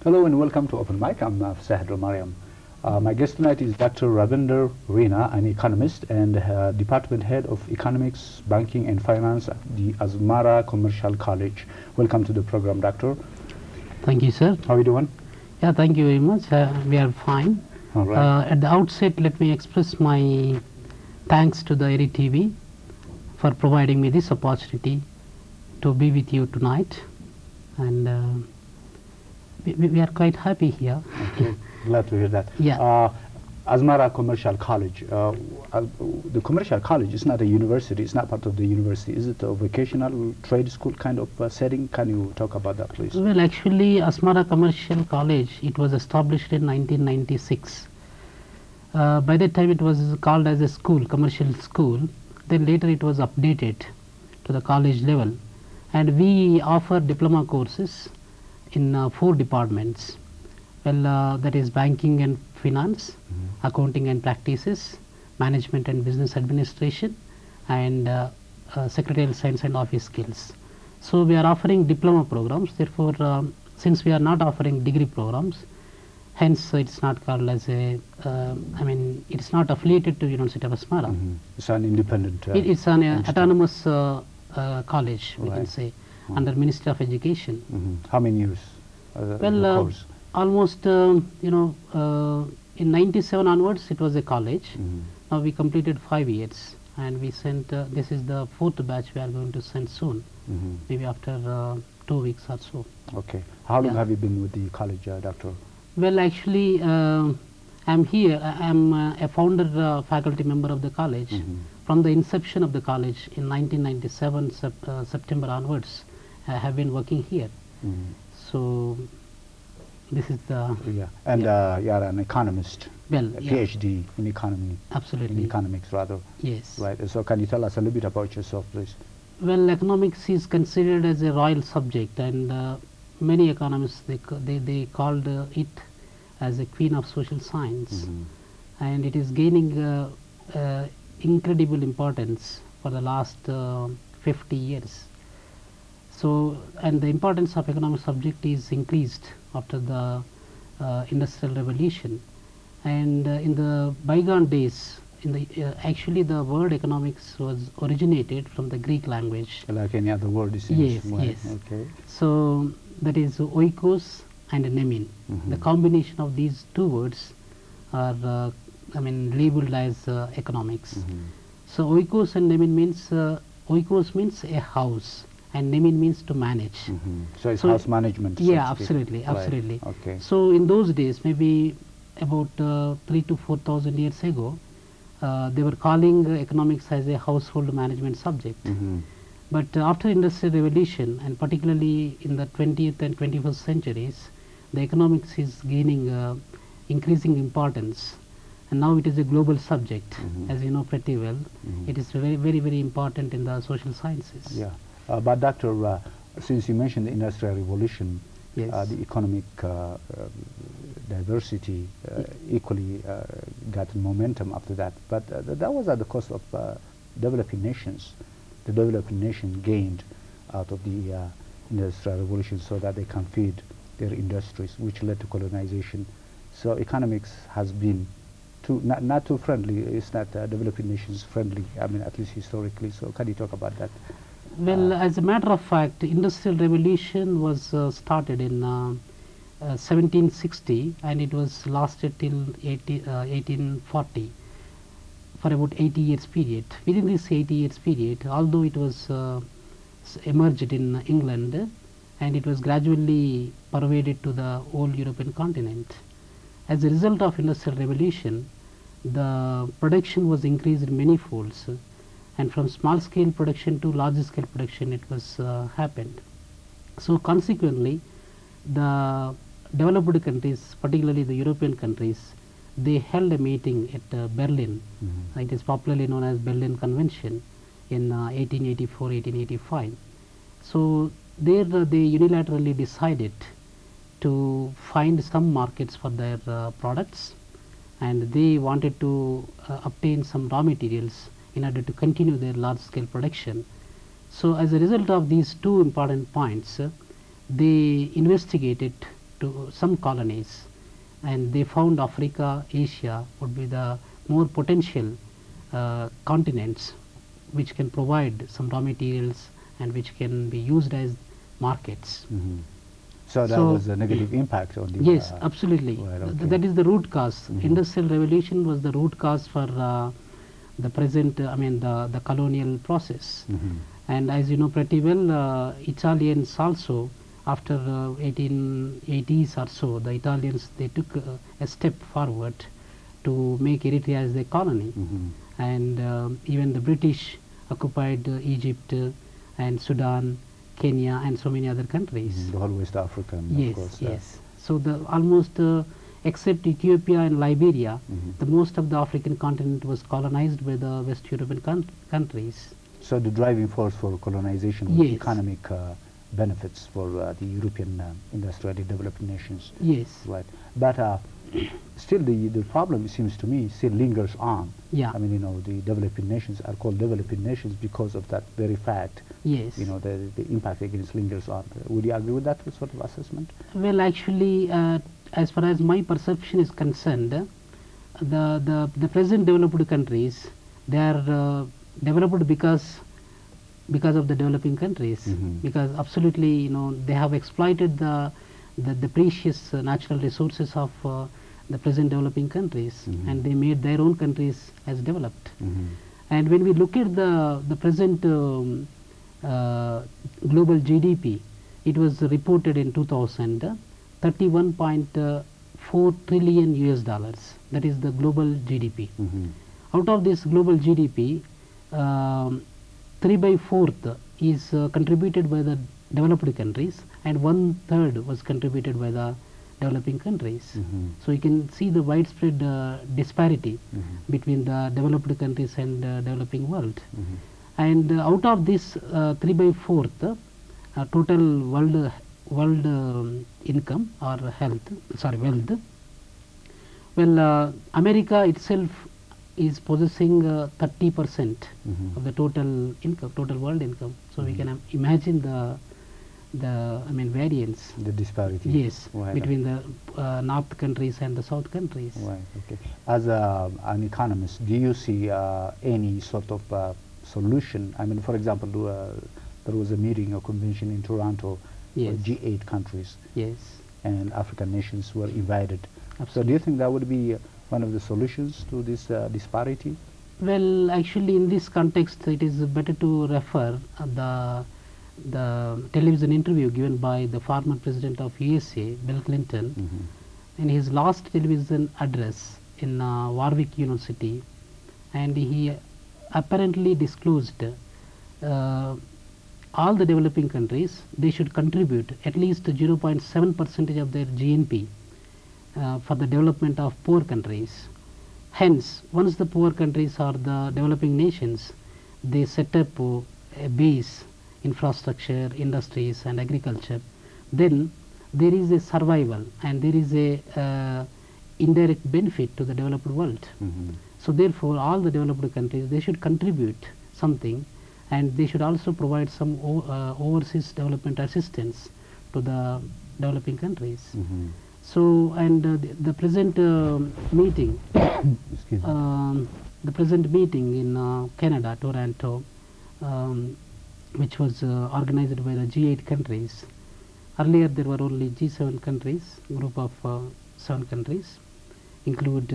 Hello and welcome to Open Mic. I'm Fesshae. My guest tonight is Dr. Ravinder Rena, an economist and Department Head of Economics, Banking and Finance at the Asmara Commercial College. Welcome to the program, Doctor. Thank you, sir. How are you doing? Yeah, thank you very much. We are fine. All right. At the outset, let me express my thanks to the ERI-TV for providing me this opportunity to be with you tonight. And we are quite happy here. Okay. Glad to hear that. Yeah. Asmara Commercial College. The commercial college is not a university. It's not part of the university. Is it a vocational trade school kind of setting? Can you talk about that, please? Well, actually, Asmara Commercial College, it was established in 1996. By that time, it was called as a school, commercial school. Then later, it was updated to the college level. And we offer diploma courses in 4 departments. Well, that is banking and finance, accounting and practices, management and business administration, and secretarial science and office skills. So we are offering diploma programs. Therefore, since we are not offering degree programs, hence it's not called as a, it's not affiliated to University of Asmara. It's an independent. It's an autonomous college, we can say, under Ministry of Education. How many years? Well, almost, in 97 onwards, it was a college. Now we completed 5 years, and we sent, this is the 4th batch we are going to send soon, maybe after 2 weeks or so. Okay. How long have you been with the college, Doctor? Well, actually, I'm here. I'm a founder faculty member of the college. From the inception of the college in 1997, September onwards, I have been working here. So this is the... Yeah, and you are an economist, well, a PhD in economy. Absolutely. In economics, rather. Yes. Right. So can you tell us a little bit about yourself, please? Well, economics is considered as a royal subject, and many economists, they called it as a queen of social science. And it is gaining incredible importance for the last 50 years. So, and the importance of economic subject is increased after the Industrial Revolution. And in the bygone days, actually the word economics was originated from the Greek language. Like any other word, it Yes, seems. yes. Okay. So that is oikos and nemin. The combination of these 2 words are, labeled as economics. So oikos and nemin means, oikos means a house, and nemin means to manage. So it's house management. Yeah, absolutely, absolutely. Right. Okay. So in those days, maybe about 3,000 to 4,000 years ago, they were calling economics as a household management subject. But after Industrial Revolution, and particularly in the 20th and 21st centuries, the economics is gaining increasing importance. And now it is a global subject, as you know pretty well. It is very, very, very important in the social sciences. Yeah. But Doctor, since you mentioned the Industrial Revolution, Yes. the economic diversity equally got momentum after that. But that was at the cost of developing nations. The developing nation gained out of the Industrial Revolution so that they can feed their industries, which led to colonization. So economics has been not too friendly. It's not developing nations friendly, at least historically. So can you talk about that? Well, as a matter of fact, Industrial Revolution was started in 1760, and it was lasted till 1840 for about 80 years period. Within this 80 years period, although it was emerged in England, and it was gradually pervaded to the whole European continent. As a result of Industrial Revolution, the production was increased in many folds, and from small scale production to large scale production it was happened. So consequently, the developed countries, particularly the European countries, they held a meeting at Berlin. It is popularly known as Berlin Convention in 1884-1885. So there they unilaterally decided to find some markets for their products, and they wanted to obtain some raw materials in order to continue their large scale production. So as a result of these 2 important points, they investigated to some colonies, and they found Africa, Asia would be the more potential continents which can provide some raw materials and which can be used as markets. So that was a negative impact on the... Yes, absolutely. Right, okay. That is the root cause. Industrial Revolution was the root cause for the present, the colonial process. And as you know pretty well, Italians also, after 1880s or so, the Italians, they took a step forward to make Eritrea as a colony. And even the British occupied Egypt and Sudan, Kenya, and so many other countries. The whole West Africa, Yes, of course. yes. So the almost except Ethiopia and Liberia, the most of the African continent was colonized by the West European countries. So the driving force for colonization was Yes. economic benefits for the European industrially developed nations. Yes. Right. But still the problem, it seems to me, still lingers on. Yeah. I mean, you know, the developing nations are called developing nations because of that very fact. Yes. You know, the impact against lingers on. Would you agree with that sort of assessment? Well, actually, as far as my perception is concerned, the present developed countries, they are developed because of the developing countries, because absolutely, you know, they have exploited the precious natural resources of the present developing countries, and they made their own countries as developed. And when we look at the present global GDP, it was reported in 2000 $31.4 trillion US dollars. That is the global GDP. Out of this global GDP, 3/4 is contributed by the developed countries, and 1/3 was contributed by the developing countries. So you can see the widespread disparity between the developed countries and developing world. And out of this 3/4 total world income or wealth, well, America itself is possessing 30% of the total income, total world income. So we can imagine the variance, the disparity. Yes, right. between the north countries and the south countries. Right. Okay. As an economist, do you see any sort of solution? I mean, for example, there was a meeting, a convention in Toronto, Yes. where G8 countries Yes, and African nations were invited. So do absolutely. you think that would be one of the solutions to this disparity? Well, actually, in this context, it is better to refer the television interview given by the former president of USA, Bill Clinton, in his last television address in Warwick University, and he apparently disclosed all the developing countries, they should contribute at least 0.7% of their GNP for the development of poor countries. Hence, once the poor countries or the developing nations, they set up a base, infrastructure, industries and agriculture, then there is a survival and there is a indirect benefit to the developed world. So therefore, all the developed countries, they should contribute something, and they should also provide some overseas development assistance to the developing countries. So, and the present meeting, the present meeting in Canada, Toronto, which was organized by the G8 countries. Earlier there were only G7 countries, group of 7 countries, include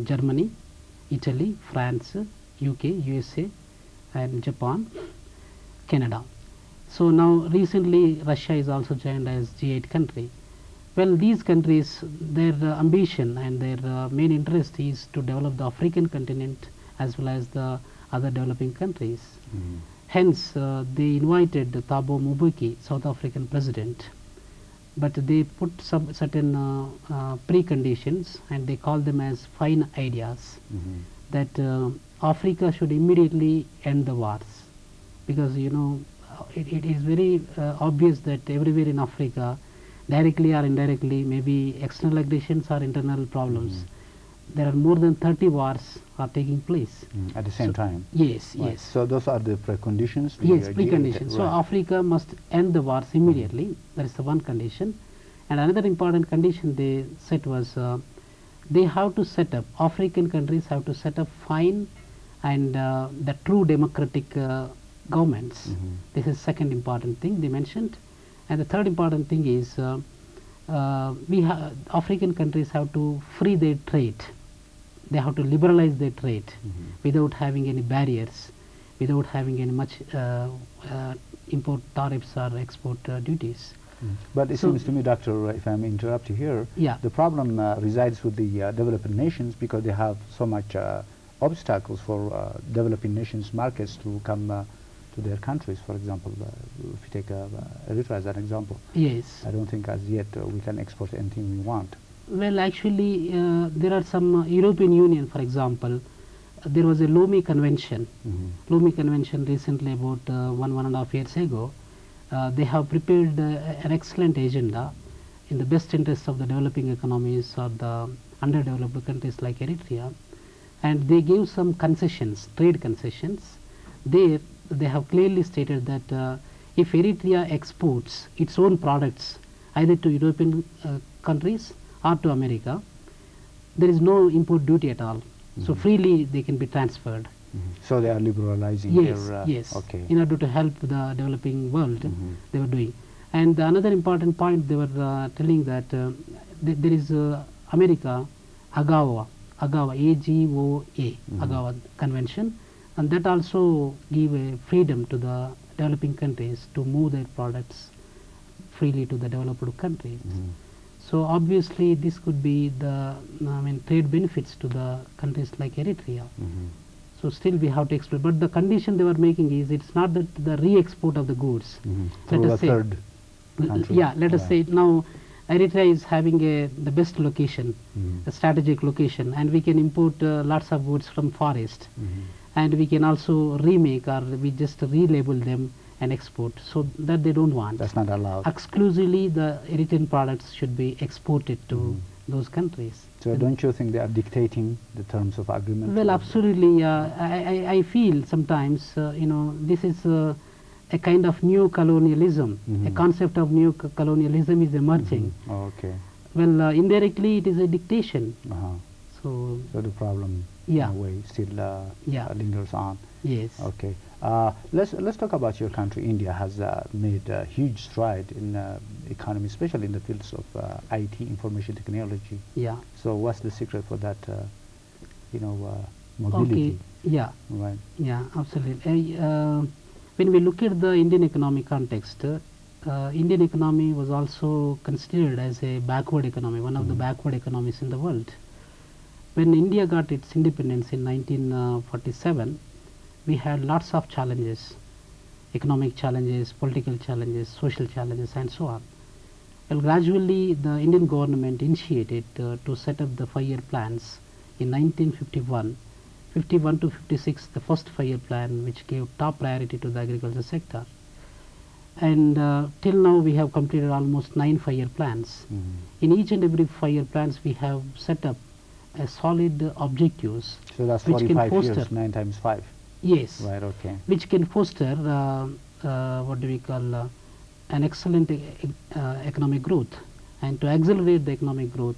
Germany, Italy, France, UK, USA, and Japan, Canada. So now recently Russia is also joined as G8 country. Well, these countries, their ambition and their main interest is to develop the African continent as well as the other developing countries. Hence, they invited Thabo Mbeki, South African president, but they put some certain preconditions, and they call them as fine ideas, that Africa should immediately end the wars, because you know it is very obvious that everywhere in Africa, directly or indirectly, maybe external aggressions or internal problems, there are more than 30 wars are taking place at the same time. Yes, Right. yes. So those are the preconditions. Yes, preconditions. So right. Africa must end the wars immediately. That is the one condition. And another important condition they set was they have to set up, African countries have to set up fine and the true democratic governments. This is second important thing they mentioned. And the third important thing is African countries have to free their trade. They have to liberalize their trade without having any barriers, without having any much import tariffs or export duties. But it seems to me, Doctor, if I may interrupt you here, Yeah. the problem resides with the developing nations because they have so much obstacles for developing nations' markets to come to their countries. For example, if you take Eritrea as an example, Yes. I don't think as yet we can export anything we want. Well, actually, there are some European Union, for example, there was a Lomé Convention. Lomé Convention recently, about 1.5 years ago. They have prepared an excellent agenda in the best interest of the developing economies or the underdeveloped countries like Eritrea, and they gave some concessions, trade concessions. There they have clearly stated that if Eritrea exports its own products either to European countries or to America, there is no import duty at all. So freely they can be transferred. So they are liberalizing Yes, their... yes. Okay. In order to help the developing world, they were doing. And another important point they were telling that there is America, AGOA, AGOA, AGOA Convention, and that also give a freedom to the developing countries to move their products freely to the developed countries. So obviously this could be the trade benefits to the countries like Eritrea. So still we have to explore, but the condition they were making is it's not that the re-export of the goods. Through the third country. Yeah, let us say now Eritrea is having the best location, a strategic location, and we can import lots of goods from forest, and we can also remake or we just relabel them and export. So that they don't want. That's not allowed. Exclusively the Eritrean products should be exported to those countries. So don't you think they are dictating the terms of agreement? Well, absolutely. I feel sometimes, this is a kind of new colonialism. A concept of new colonialism is emerging. Okay. Well, indirectly it is a dictation. So the problem, Yeah. in a way, still lingers on. yes. Okay. Let's talk about your country. India has made a huge stride in economy, especially in the fields of IT, information technology. Yeah. So what's the secret for that, mobility? Okay. Yeah. Right. Yeah. Absolutely. When we look at the Indian economic context, Indian economy was also considered as a backward economy, one of the backward economies in the world. When India got its independence in 1947, we had lots of challenges, economic challenges, political challenges, social challenges, and so on. Well, gradually the Indian government initiated to set up the 5-year plans in 1951, 51 to 56, the first 5-year plan, which gave top priority to the agriculture sector. And till now we have completed almost 9 5-year plans. In each and every 5-year plans we have set up a solid objectives. So that's which can 45 foster, years, 9 times 5. Yes. Right, okay. Which can foster what do we call an excellent economic growth, and to accelerate the economic growth,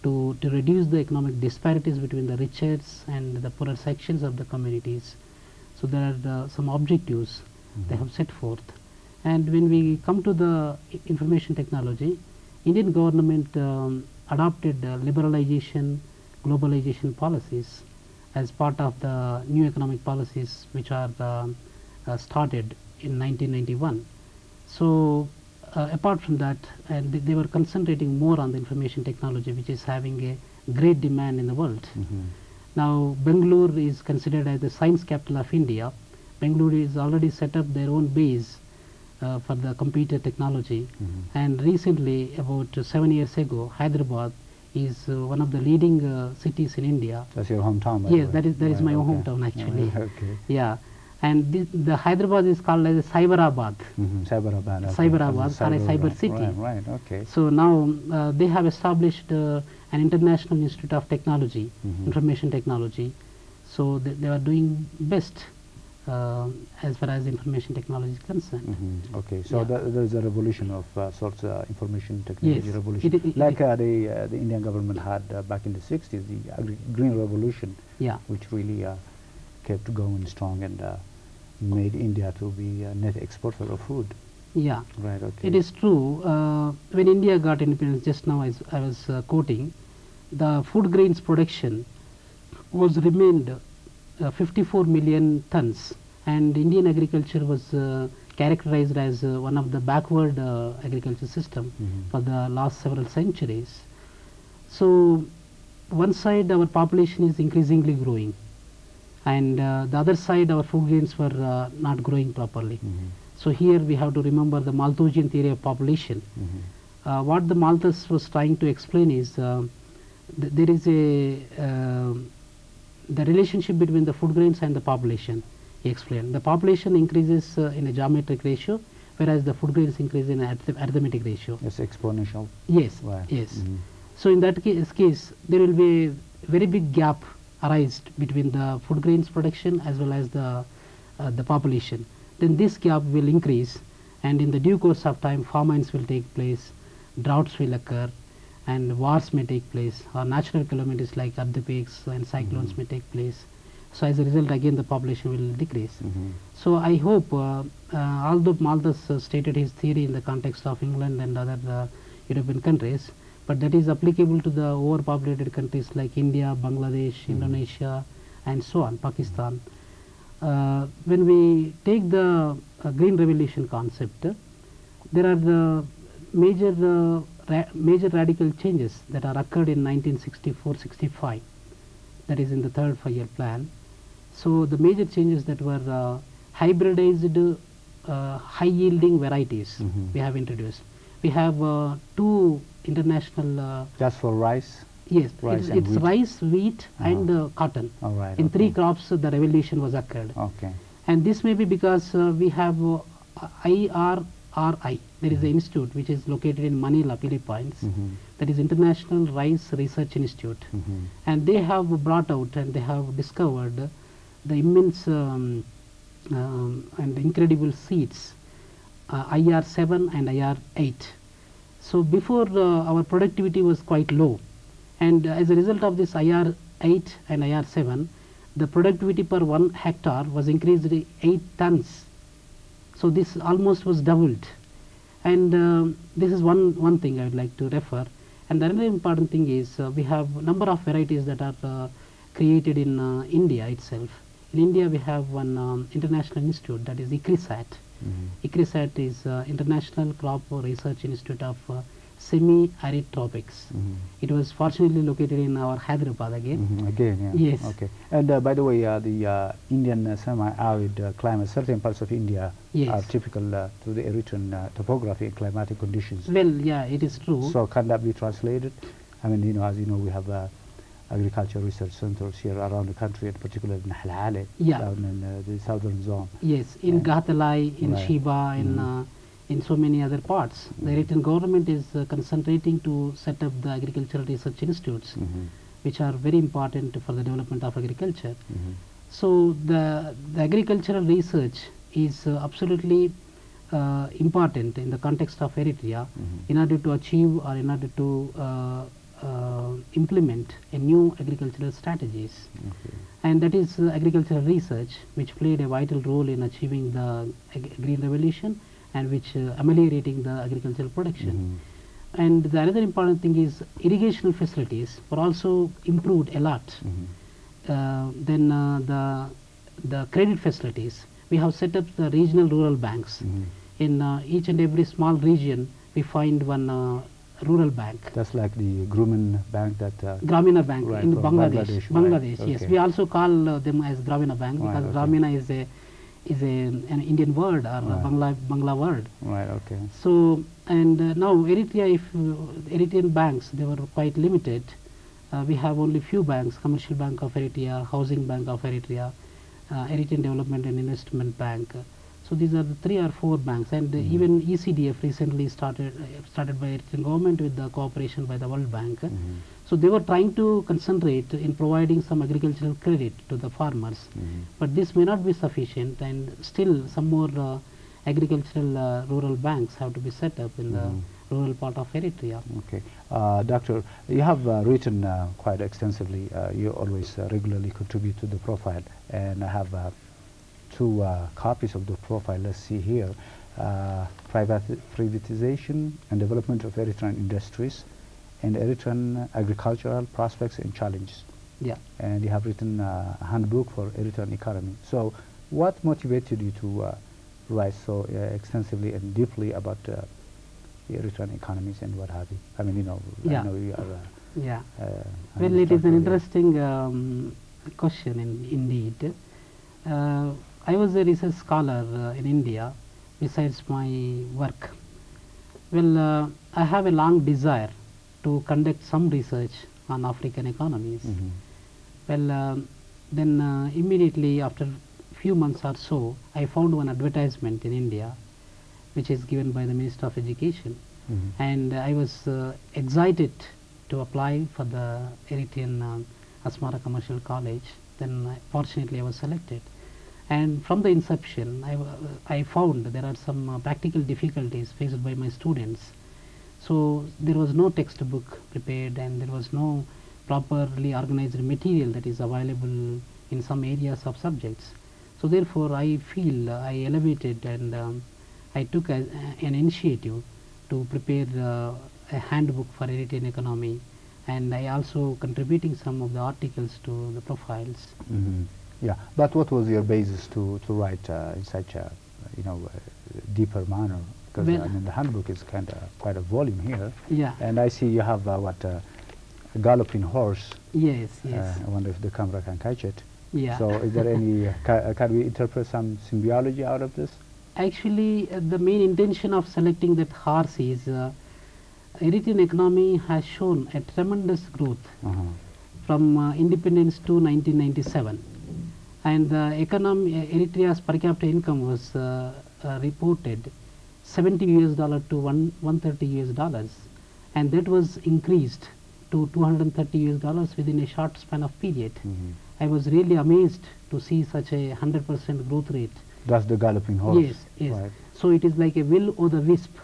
to reduce the economic disparities between the richest and the poorer sections of the communities. So there are some objectives they have set forth. And when we come to the information technology, Indian government adopted liberalization, globalization policies as part of the new economic policies which are started in 1991. So apart from that, and they were concentrating more on the information technology, which is having a great demand in the world. Now Bangalore is considered as the science capital of India. Bangalore is already set up their own base for the computer technology, and recently, about 7 years ago, Hyderabad is one of the leading cities in India. That's your hometown, by Yes, the way. that is my okay. hometown actually. Okay. Yeah, and the Hyderabad is called as a Cyberabad. Cyberabad. Okay. Cyberabad, As a or a cyber city. Right, okay. So now they have established an international institute of technology, information technology. So they are doing best as far as information technology is concerned. Okay, so Yeah. there is a revolution of sorts information technology Yes, revolution, like the Indian government had back in the 60s, the green revolution, yeah, which really kept going strong and made India to be a net exporter of food. yeah. Right. Okay. It is true. When India got independence, just now as I was quoting, the food grains production was remained 54 million tons, and Indian agriculture was characterized as one of the backward agriculture system for the last several centuries. So one side our population is increasingly growing, and the other side our food grains were not growing properly. So here we have to remember the Malthusian theory of population. What the Malthus was trying to explain is there is the relationship between the food grains and the population. He explained the population increases in a geometric ratio, whereas the food grains increase in an arithmetic ratio. It's exponential. Yes, Right. yes. So in that case, there will be a very big gap arised between the food grains production as well as the population. Then this gap will increase, and in the due course of time, famines will take place, droughts will occur, and wars may take place, or natural calamities like earthquakes and cyclones may take place. So as a result, again the population will decrease. So I hope, although Malthus stated his theory in the context of England and other European countries, but that is applicable to the overpopulated countries like India, Bangladesh, Indonesia, and so on, Pakistan. When we take the green revolution concept, there are the major radical changes that are occurred in 1964-65, that is in the third 5-year plan. So the major changes that were hybridized high yielding varieties we have introduced. We have 2 international Just for rice. yes, Rice and it's wheat. rice, wheat, and cotton. All right. In 3 okay. crops the revolution was occurred. Okay. And this may be because we have IRRI, there is an institute which is located in Manila, Philippines, that is International Rice Research Institute, and they have brought out and they have discovered the immense and incredible seeds, IR7 and IR8. So before our productivity was quite low, and as a result of this IR8 and IR7, the productivity per 1 hectare was increased to 8 tons. So this almost was doubled, and this is one thing I would like to refer. And the another important thing is we have number of varieties that are created in India itself. In India we have one international institute, that is ICRISAT. ICRISAT is International Crop Research Institute of Semi-Arid Tropics. It was fortunately located in our Hyderabad again. Again, yeah. Yes. Okay. And by the way, the Indian semi-arid climate, certain parts of India Yes. are typical to the Eritrean topography and climatic conditions. Well, yeah, it is true. So can that be translated? I mean, as you know, we have agriculture research centers here around the country, and particularly in Halale, Yeah. down in the southern zone. Yes, in Ghatalai, in Right. Shiba, in so many other parts. The Eritrean government is concentrating to set up the agricultural research institutes, which are very important for the development of agriculture. So the agricultural research is absolutely important in the context of Eritrea in order to achieve or in order to implement a new agricultural strategies. And that is agricultural research, which played a vital role in achieving the green revolution and which ameliorating the agricultural production. And the another important thing is irrigational facilities were also improved a lot. Then the credit facilities, we have set up the regional rural banks. In each and every small region we find one rural bank. That's like the Grumman Bank that... Gramina Bank right, in from Bangladesh. Bangladesh, right, Yes. okay. We also call them as Gramina Bank because okay. Gramina is an Indian word or a Bangla word. Right, okay. So, and now Eritrea, Eritrean banks, they were quite limited. We have only few banks: Commercial Bank of Eritrea, Housing Bank of Eritrea, Eritrean Development and Investment Bank. So these are the 3 or 4 banks, and even ECDF recently started by Eritrean government with the cooperation by the World Bank. So they were trying to concentrate in providing some agricultural credit to the farmers, but this may not be sufficient, and still some more agricultural rural banks have to be set up in the rural part of Eritrea. Okay. Doctor, you have written quite extensively. You always regularly contribute to the profile, and I have two copies of the profile. Let's see here. Privatization and development of Eritrean industries and Eritrean agricultural prospects and challenges. Yeah. And you have written a handbook for Eritrean economy. So what motivated you to write so extensively and deeply about the Eritrean economies and what have you? I mean, Yeah. I know you are Yeah. an Well, it is an instructor here. interesting question indeed. I was a research scholar in India besides my work. Well, I have a long desire to conduct some research on African economies. Well, then immediately after few months or so, I found one advertisement in India which is given by the Minister of Education, and I was excited to apply for the Eritrean Asmara Commercial College. Then fortunately I was selected, and from the inception I found there are some practical difficulties faced by my students. So there was no textbook prepared, and there was no properly organized material that is available in some areas of subjects. So therefore I feel I elevated and I took an initiative to prepare a handbook for Eritrean economy, and I also contributing some of the articles to the profiles. Yeah, but what was your basis to write in such a deeper manner? Because Well- I mean the handbook is quite a volume here. Yeah. And I see you have a galloping horse. Yes, yes. I wonder if the camera can catch it. Yeah. So is there any? Can we interpret some symbiology out of this? Actually, the main intention of selecting that horse is Eritrean economy has shown a tremendous growth from independence to 1997, and the Eritrea's per capita income was reported $70 to $130, and that was increased to $230 within a short span of period. I was really amazed to see such a 100% growth rate. That's the galloping horse. Yes, yes. Right. So it is like a will o' the wisp.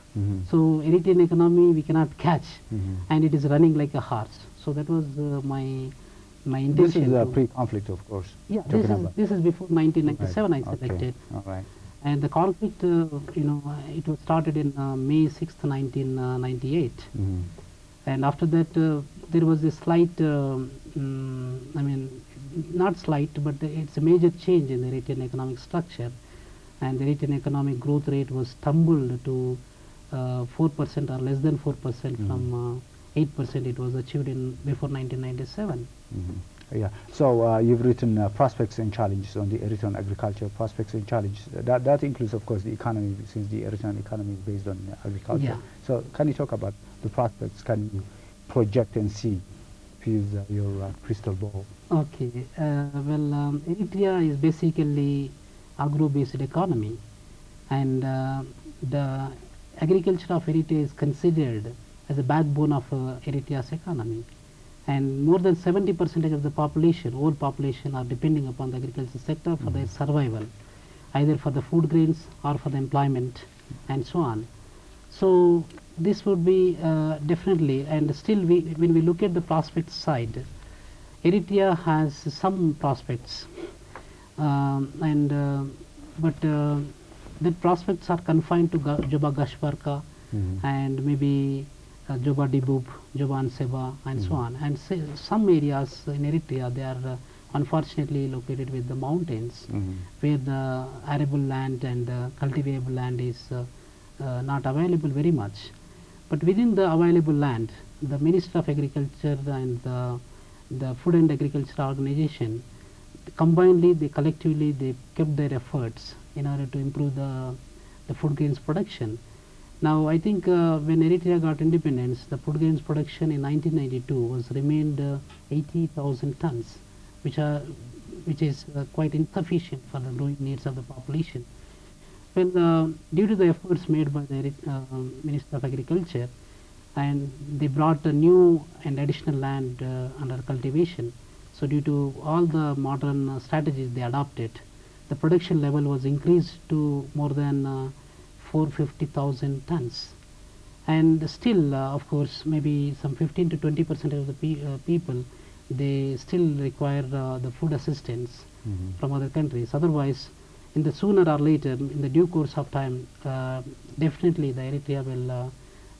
So Eritrean economy we cannot catch, and it is running like a horse. So that was my This intention. is a to- pre-conflict, of course. yeah, talking about. this is before 1997 Right. I selected, All right. and the conflict, it was started in May 6th, 1998, and after that there was a slight, I mean, not slight, but it's a major change in the Eritrean economic structure, and the Eritrean economic growth rate was tumbled to 4% or less than 4% from 8% it was achieved in before 1997. Yeah. So you've written prospects and challenges on the Eritrean agriculture, prospects and challenges. That includes, of course, the economy, since the Eritrean economy is based on agriculture. Yeah. So can you talk about the prospects? Can you project and see, use your crystal ball? Okay. Well, Eritrea is basically agro-based economy, and the agriculture of Eritrea is considered as a backbone of Eritrea's economy, and more than 70% of the population, whole population, are depending upon the agriculture sector for their survival, either for the food grains or for the employment and so on. So this would be definitely, and still when we look at the prospect side, Eritrea has some prospects, but the prospects are confined to Juba Gashbarka and maybe Juba Dibub, Juba Anseba, and so on. And some areas in Eritrea, they are unfortunately located with the mountains, where the arable land and cultivable land is not available very much. But within the available land, the Minister of Agriculture and the Food and Agriculture Organization, combinedly, collectively, they kept their efforts in order to improve the food grains production. Now, I think when Eritrea got independence, the food grains production in 1992 was remained 80,000 tons, which is quite insufficient for the growing needs of the population. Well, due to the efforts made by the Minister of Agriculture, and they brought a new and additional land under cultivation. So due to all the modern strategies they adopted, the production level was increased to more than 450,000 tons. And still, of course, maybe some 15 to 20% of the people, they still require the food assistance from other countries. Otherwise, in the sooner or later, in the due course of time, definitely the Eritrea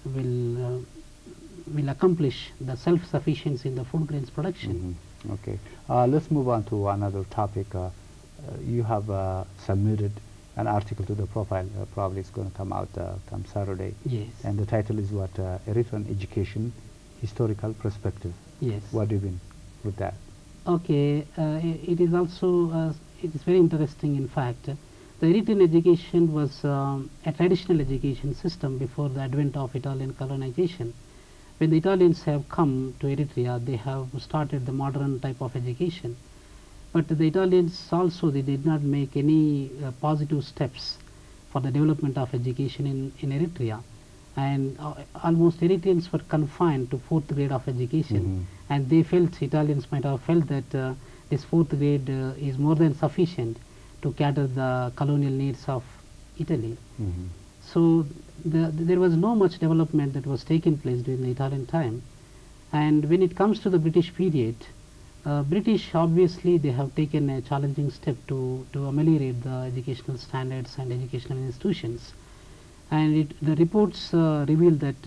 will accomplish the self-sufficiency in the food grains production. Okay, let's move on to another topic. You have submitted an article to the profile, probably it's going to come out come Saturday. Yes. And the title is what? Eritrean Education, Historical Perspective. Yes. What do you mean with that? Okay, it is also, it is very interesting in fact. The Eritrean education was a traditional education system before the advent of Italian colonization. When the Italians have come to Eritrea, they have started the modern type of education. But the Italians also, they did not make any positive steps for the development of education in Eritrea. And almost Eritreans were confined to 4th grade of education. And they felt, Italians might have felt that this 4th grade is more than sufficient to cater the colonial needs of Italy. So there was no much development that was taking place during the Italian time. And when it comes to the British period, British obviously they have taken a challenging step to ameliorate the educational standards and educational institutions. And the reports reveal that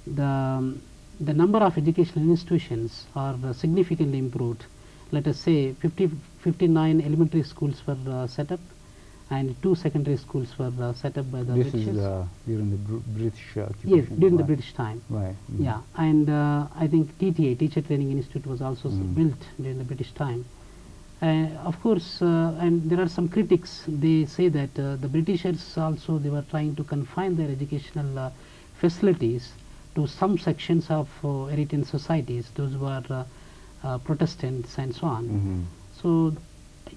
the number of educational institutions are significantly improved. Let us say 59 elementary schools were set up, and 2 secondary schools were set up by the British. This is during the British occupation? Yes, during the British time. Right. Yeah, and I think TTA, Teacher Training Institute, was also built during the British time. Of course, and there are some critics, they say that the Britishers also, they were trying to confine their educational facilities to some sections of Eritrean societies, those who are Protestants and so on. So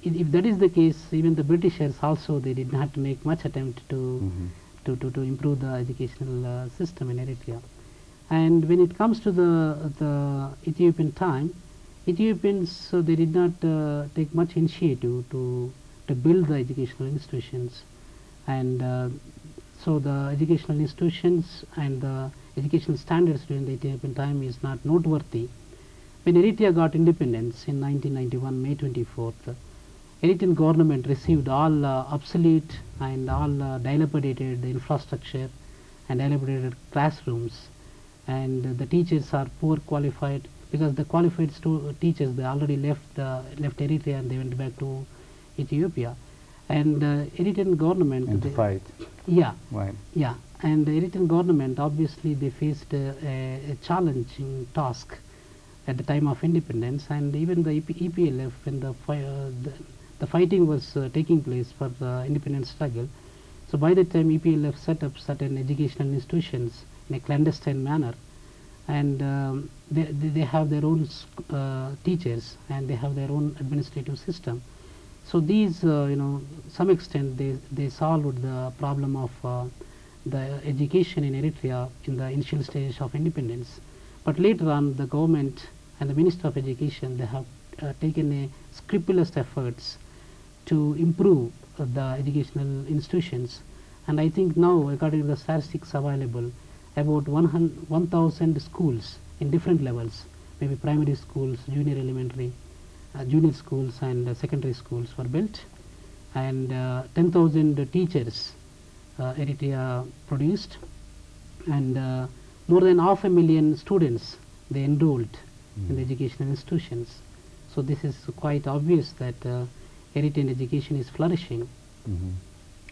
if that is the case, even the Britishers also, they did not make much attempt to improve the educational system in Eritrea. And when it comes to the Ethiopian time, Ethiopians, they did not take much initiative to build the educational institutions. And so the educational institutions and the educational standards during the Ethiopian time is not noteworthy. When Eritrea got independence in 1991, May 24th, Eritrean government received all obsolete and all dilapidated infrastructure and dilapidated classrooms, and the teachers are poor qualified, because the qualified teachers, they already left Eritrea and they went back to Ethiopia. And Eritrean government, and to fight. Yeah. Right. Yeah, and the Eritrean government, obviously they faced a challenging task at the time of independence, and even the EPLF, when the fighting was taking place for the independence struggle. So by that time EPLF set up certain educational institutions in a clandestine manner, and they have their own teachers, and they have their own administrative system. So these, some extent they solved the problem of the education in Eritrea in the initial stage of independence. But later on, the government and the Minister of Education, they have taken a scrupulous efforts to improve the educational institutions. And I think now, according to the statistics available, about 1,000 schools in different levels, maybe primary schools, junior elementary, junior schools and secondary schools were built, and 10,000 teachers Eritrea produced, and more than 500,000 students they enrolled in the educational institutions. So this is quite obvious that Eritrean education is flourishing.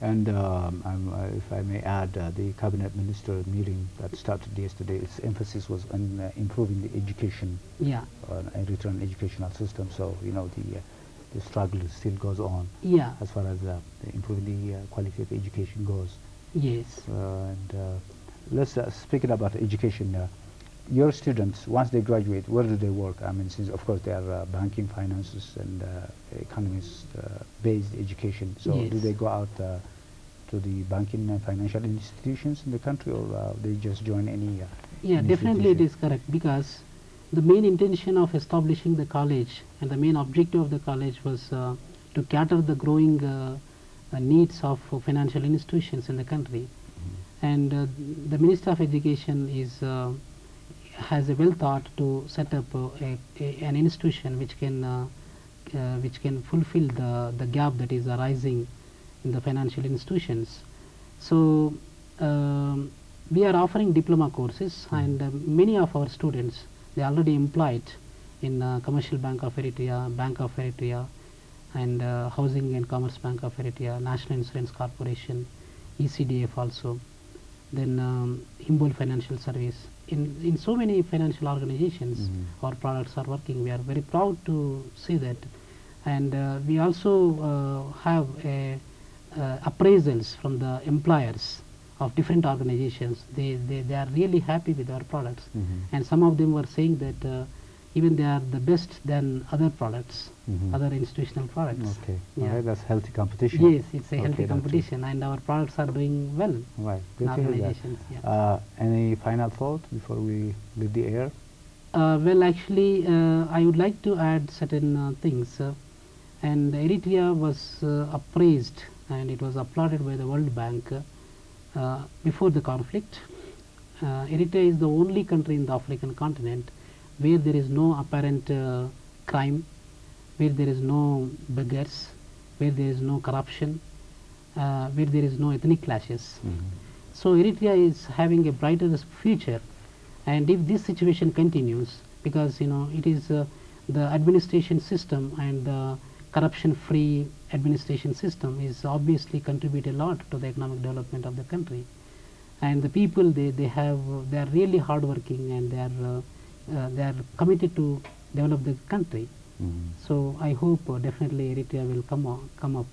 And if I may add, the cabinet minister meeting that started yesterday, its emphasis was on improving the education, Eritrean educational system. So the struggle still goes on. Yeah. As far as improving the quality of education goes. Yes. And let's speaking about education. Your students, once they graduate, where do they work? I mean, since of course they are banking, finances, and economist-based education. So Yes. do they go out to the banking and financial institutions in the country, or they just join any Yeah, definitely it is correct, because the main intention of establishing the college and the main objective of the college was to cater the growing needs of financial institutions in the country. And the Minister of Education is has a well thought to set up an institution which can fulfill the gap that is arising in the financial institutions. So we are offering diploma courses, and many of our students, they are already employed in Commercial Bank of Eritrea, Bank of Eritrea, and Housing and Commerce Bank of Eritrea, National Insurance Corporation, ECDF also, then Himbol Financial Service. In so many financial organizations, our products are working. We are very proud to see that. And we also have appraisals from the employers of different organizations. They are really happy with our products, and some of them were saying that even they are the best than other products, other institutional products. Okay, Yeah. alright, that's healthy competition. Yes, it's a healthy competition, and our products are doing well. Right, good in to hear that. organizations. Yeah. Any final thought before we leave the air? Well, actually, I would like to add certain things. And Eritrea was appraised, and it was applauded by the World Bank before the conflict. Eritrea is the only country in the African continent where there is no apparent crime, where there is no beggars, where there is no corruption, where there is no ethnic clashes. So Eritrea is having a brighter future, and if this situation continues, because it is the administration system and the corruption-free administration system is obviously contribute a lot to the economic development of the country, and the people they are really hardworking, and they are committed to develop the country. So I hope definitely Eritrea will come up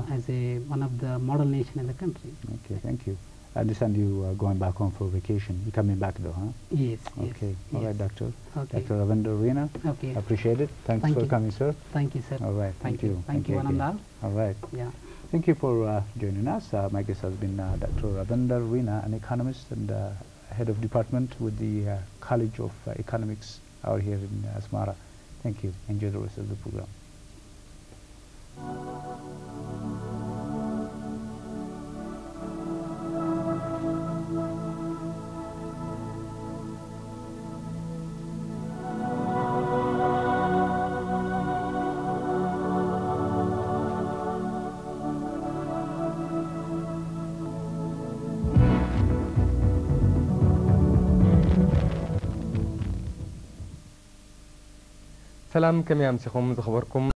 as one of the model nation in the country. Okay, thank you. I understand you are going back home for vacation. You're coming back though, huh? Yes. Okay. Yes. All right, Doctor. Okay. Dr. Ravinder Rena. Okay. Appreciate it. Thanks Thank for you. coming, sir. Thank you, sir. All right. Thank you. Thank you, again. Anandal. All right. Yeah. Thank you for joining us. My guest has been Dr. Ravinder Rena, an economist and head of department with the College of Economics out here in Asmara. Thank you. Enjoy the rest of the program. سلام كم يامسخم زخبركم